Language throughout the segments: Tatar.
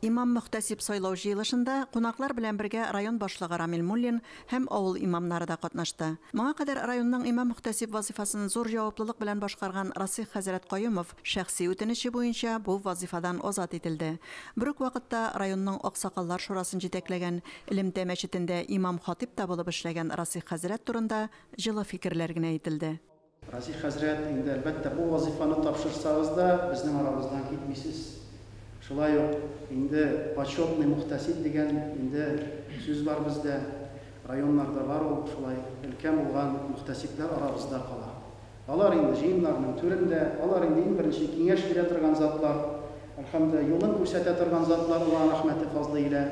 Имам Мөхтәсип сайлау җыелышында кунаклар белән бергә район башлыгы Рамил Муллин һәм авыл имамнары да катнашты. Моңа кадәр районның имам Мөхтәсип вазифасын зур җаваплылык белән башкарган Расих хәзрәт Каюмов шәхси үтенече буенча бу вазифадан азат ителде. Бер үк вакытта районның аксакаллар шурасын җитәкләгән Элемтә мәчетендә имам-хатип та булып эшләгән Расих хәзрәт турында җылы фикерләр генә әйтелде. Расих хәзрәт, инде әлбәттә бу вазифаны тапшырсагыз да, безнең арабыздан китмисез. Шулай ук инде почетный мөхтәсип дигән инде сүз бар бездә, районнарда бар ул, шулай өлкән булган мөхтәсипләр арабызда кала. Алар инде җыеннарның түрендә, алар инде иң беренче киңәш бирә торган затлар, әлхәмдүлилләh, юлын күрсәтә торган затлар, Аллаһ рәхмәте фазлы илә.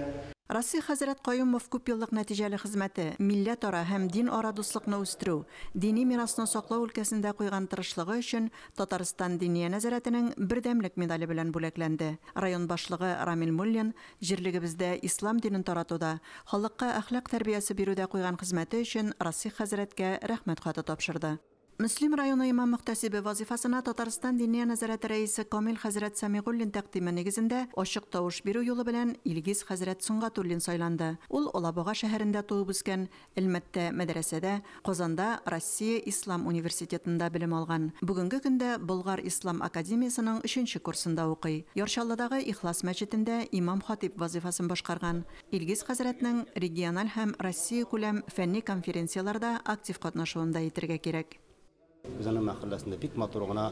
Расих хәзрәт Каюмов күп еллык нәтиҗәле хезмәте, милләт ара һәм дин ара дуслыкны үстерү, дини мирасны саклау өлкәсендә куйган тырышлыгы өчен Татарстан Диния нәзарәтенең бердәмлек медале белән бүләкләнде. Район башлыгы Рамил Муллин җирлегебездә ислам динен таратуда, халыкка әхлак тәрбиясе бирүдә куйган хезмәте өчен Расих хәзрәткә рәхмәт хаты тапшырды. Мөслим районы имам мөхтәсибе вазифасына Татарстан Диния нәзарәте рәисе Камил хәзрәт Сәмигуллин тәкъдиме нигезендә ачык тавыш бирү юлы белән Илгиз хәзрәт Сунгатуллин сайланды. Ул Алабуга шәһәрендә туып үскән, Әлмәттә мәдрәсәдә, Казанда Россия Ислам университетында белем алган. Бүгенге көндә Болгар Ислам академиясының 3нче курсында укый. Яршаллыдагы Ихлас мәчетендә имам-хатип вазифасын башкарган. Илгиз хәзрәтнең региональ һәм Россия күләм фәнни конференцияларда актив катнашуында әйтергә кирәк. Үзенең мәхәлләсендә бик матур гына,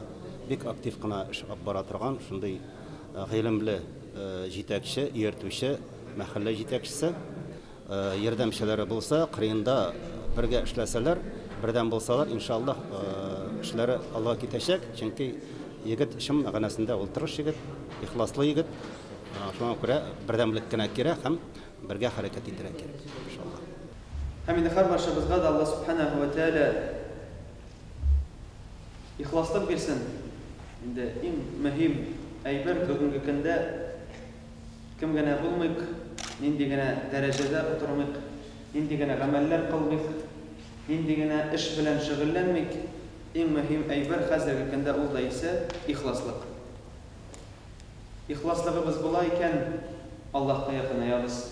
бик актив кына эш алып бара торган, шундый гыйлемле җитәкче, ияртүче, мәхәллә җитәкчесе, ярдәмчеләре булса, кырында бергә эшләсәләр, бердәм булсалар, иншаллаһ, эшләре Аллаһ китәчәк. Чөнки егет эшем мәгънәсендә ул тырыш егет, ихласлы егет. Шуңа күрә бердәмлек кенә кирәк һәм бергә хәрәкәт итәргә кирәк, иншаллаһ. Һәм инде һәр баршабызга да Аллаһ субханаһу ва тааля İxlaslıq bilsin. İndi ən mühim əybər bugünkü gündə kim gənə bulmayıq, indi gənə dərəcədə oturmayıq, indi gənə əməllər qılmayıq, indi gənə iş bilən şüğüllənməyik. Ən mühim əybər hazırki gündə ol da isə ixlaslıq. İxlaslığımız bulayken Allah'a yaxınayabız.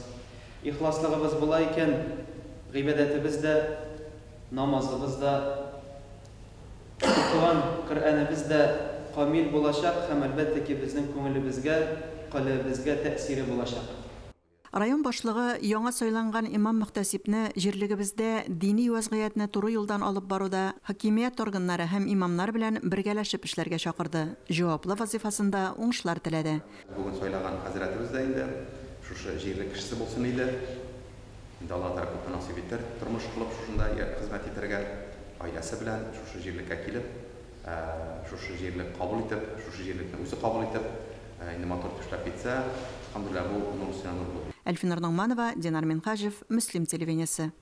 İxlaslığımız bulayken ibadətimizdə, namazımızda, Okugan Qur'anımızda kamil bulacak, hem elbette ki bizim көңелебезгә, qalbimizgә тәэсире булачак. Район башлыгы яңа сайланган имам мөхтәсипне җирлегебездә дини вазгыятьне туры юлдан алып баруда хакимият органнары һәм имамнар белән бергәләшеп эшләргә чакырды. Җаваплы вазифасында уңышлар теләде. Бүген сайлаган хәзрәтебез дә инде шушы җирлек кешесе булсын иде. Инде Алла тарафыннан насыйп итер, тормыш кылып шушында хезмәт итәргә, аиләсе белән шушы җирлеккә килеп, шушы җирлек кабул итеп, шушы җирлекне үзе кабул итеп, инде матур эшләп китсә, алхамдулилlah, бу нур үстенә нур булыр. Әлфинар Ногманова, Динар Минхажев, Мөслим телевидениесе.